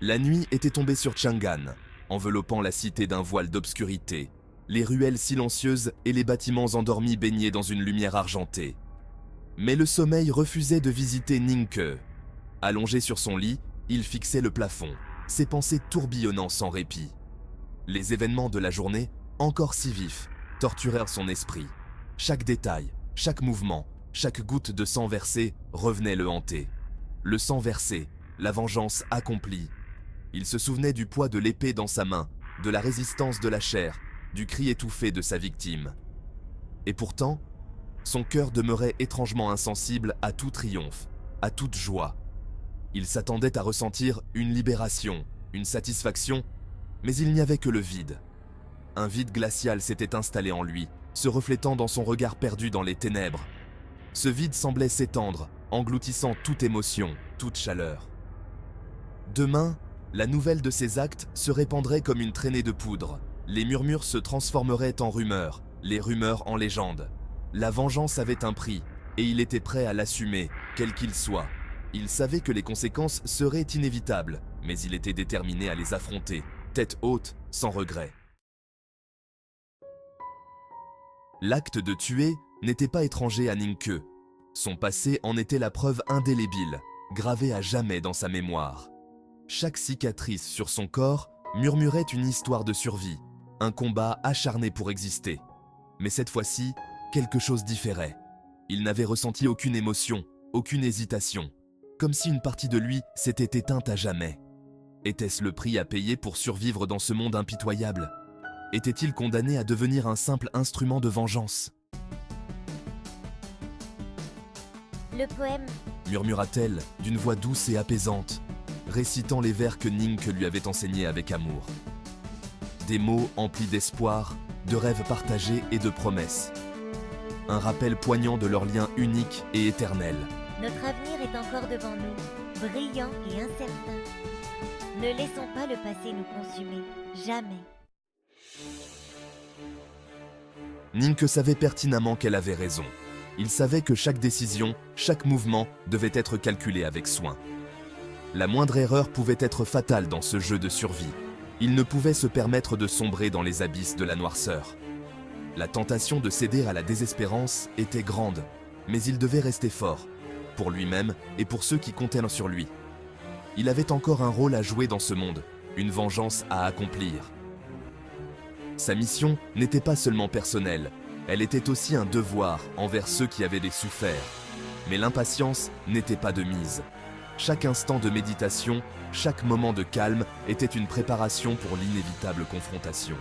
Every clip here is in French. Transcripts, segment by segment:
La nuit était tombée sur Chang'an, enveloppant la cité d'un voile d'obscurité, les ruelles silencieuses et les bâtiments endormis baignés dans une lumière argentée. Mais le sommeil refusait de visiter Ningke. Allongé sur son lit, il fixait le plafond, ses pensées tourbillonnant sans répit. Les événements de la journée, encore si vifs, torturèrent son esprit. Chaque détail, chaque mouvement, chaque goutte de sang versé revenait le hanter. Le sang versé, la vengeance accomplie. Il se souvenait du poids de l'épée dans sa main, de la résistance de la chair, du cri étouffé de sa victime. Et pourtant, son cœur demeurait étrangement insensible à tout triomphe, à toute joie. Il s'attendait à ressentir une libération, une satisfaction, mais il n'y avait que le vide. Un vide glacial s'était installé en lui, se reflétant dans son regard perdu dans les ténèbres. Ce vide semblait s'étendre, engloutissant toute émotion, toute chaleur. Demain, la nouvelle de ses actes se répandrait comme une traînée de poudre. Les murmures se transformeraient en rumeurs, les rumeurs en légendes. La vengeance avait un prix, et il était prêt à l'assumer, quel qu'il soit. Il savait que les conséquences seraient inévitables, mais il était déterminé à les affronter, tête haute, sans regret. L'acte de tuer n'était pas étranger à Ningke. Son passé en était la preuve indélébile, gravée à jamais dans sa mémoire. Chaque cicatrice sur son corps murmurait une histoire de survie, un combat acharné pour exister. Mais cette fois-ci, quelque chose différait. Il n'avait ressenti aucune émotion, aucune hésitation, comme si une partie de lui s'était éteinte à jamais. Était-ce le prix à payer pour survivre dans ce monde impitoyable? Était-il condamné à devenir un simple instrument de vengeance? Le poème. Murmura-t-elle d'une voix douce et apaisante, récitant les vers que Ningke lui avait enseignés avec amour. Des mots emplis d'espoir, de rêves partagés et de promesses. Un rappel poignant de leur lien unique et éternel. Notre avenir est encore devant nous, brillant et incertain. Ne laissons pas le passé nous consumer, jamais. Ningke savait pertinemment qu'elle avait raison. Il savait que chaque décision, chaque mouvement devait être calculé avec soin. La moindre erreur pouvait être fatale dans ce jeu de survie. Il ne pouvait se permettre de sombrer dans les abysses de la noirceur. La tentation de céder à la désespérance était grande, mais il devait rester fort, pour lui-même et pour ceux qui comptaient sur lui. Il avait encore un rôle à jouer dans ce monde, une vengeance à accomplir. Sa mission n'était pas seulement personnelle, elle était aussi un devoir envers ceux qui avaient des souffert. Mais l'impatience n'était pas de mise. Chaque instant de méditation, chaque moment de calme était une préparation pour l'inévitable confrontation.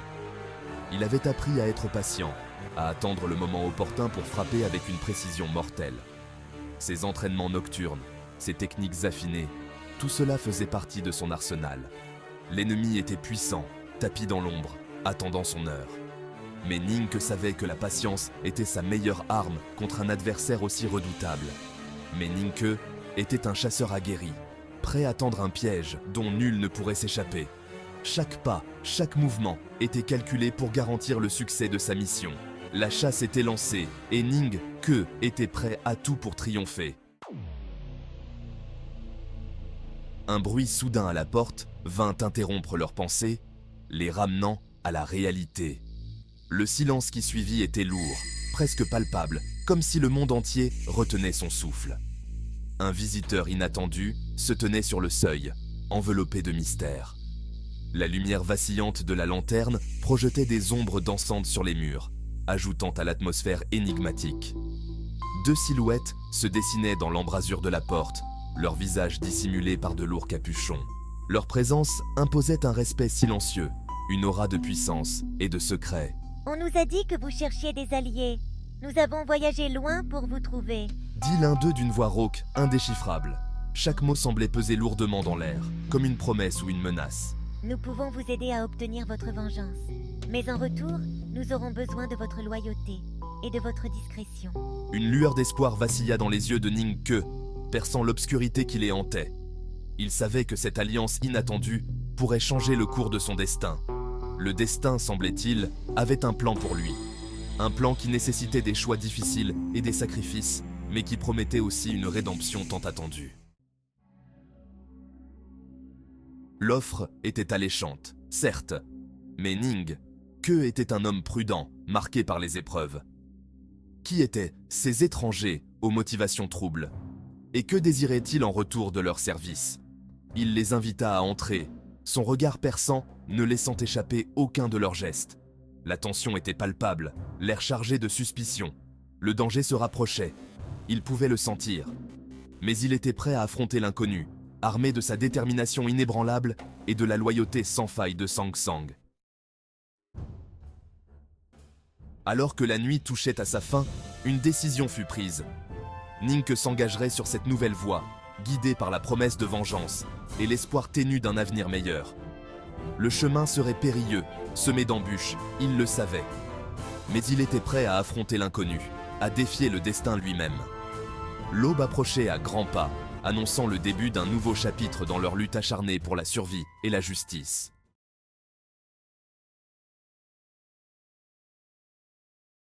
Il avait appris à être patient, à attendre le moment opportun pour frapper avec une précision mortelle. Ses entraînements nocturnes, ses techniques affinées, tout cela faisait partie de son arsenal. L'ennemi était puissant, tapi dans l'ombre, attendant son heure. Mais Ningke savait que la patience était sa meilleure arme contre un adversaire aussi redoutable. Mais Ningke était un chasseur aguerri, prêt à tendre un piège dont nul ne pourrait s'échapper. Chaque pas, chaque mouvement était calculé pour garantir le succès de sa mission. La chasse était lancée et Ningke était prêt à tout pour triompher. Un bruit soudain à la porte vint interrompre leurs pensées, les ramenant à la réalité. Le silence qui suivit était lourd, presque palpable, comme si le monde entier retenait son souffle. Un visiteur inattendu se tenait sur le seuil, enveloppé de mystère. La lumière vacillante de la lanterne projetait des ombres dansantes sur les murs, ajoutant à l'atmosphère énigmatique. Deux silhouettes se dessinaient dans l'embrasure de la porte, leurs visages dissimulés par de lourds capuchons. Leur présence imposait un respect silencieux, une aura de puissance et de secret. On nous a dit que vous cherchiez des alliés. Nous avons voyagé loin pour vous trouver. Dit l'un d'eux d'une voix rauque, indéchiffrable. Chaque mot semblait peser lourdement dans l'air, comme une promesse ou une menace. Nous pouvons vous aider à obtenir votre vengeance. Mais en retour, nous aurons besoin de votre loyauté et de votre discrétion. Une lueur d'espoir vacilla dans les yeux de Ningke, perçant l'obscurité qui les hantait. Il savait que cette alliance inattendue pourrait changer le cours de son destin. Le destin, semblait-il, avait un plan pour lui. Un plan qui nécessitait des choix difficiles et des sacrifices, mais qui promettait aussi une rédemption tant attendue. L'offre était alléchante, certes, mais Ning, Ke était un homme prudent, marqué par les épreuves. Qui étaient ces étrangers aux motivations troubles? Et que désiraient-ils en retour de leur service? Il les invita à entrer, son regard perçant ne laissant échapper aucun de leurs gestes. La tension était palpable, l'air chargé de suspicion. Le danger se rapprochait, il pouvait le sentir. Mais il était prêt à affronter l'inconnu, armé de sa détermination inébranlable et de la loyauté sans faille de Sang Sang. Alors que la nuit touchait à sa fin, une décision fut prise. Ning s'engagerait sur cette nouvelle voie, guidé par la promesse de vengeance et l'espoir ténu d'un avenir meilleur. Le chemin serait périlleux, semé d'embûches, il le savait. Mais il était prêt à affronter l'inconnu, à défier le destin lui-même. L'aube approchait à grands pas, annonçant le début d'un nouveau chapitre dans leur lutte acharnée pour la survie et la justice.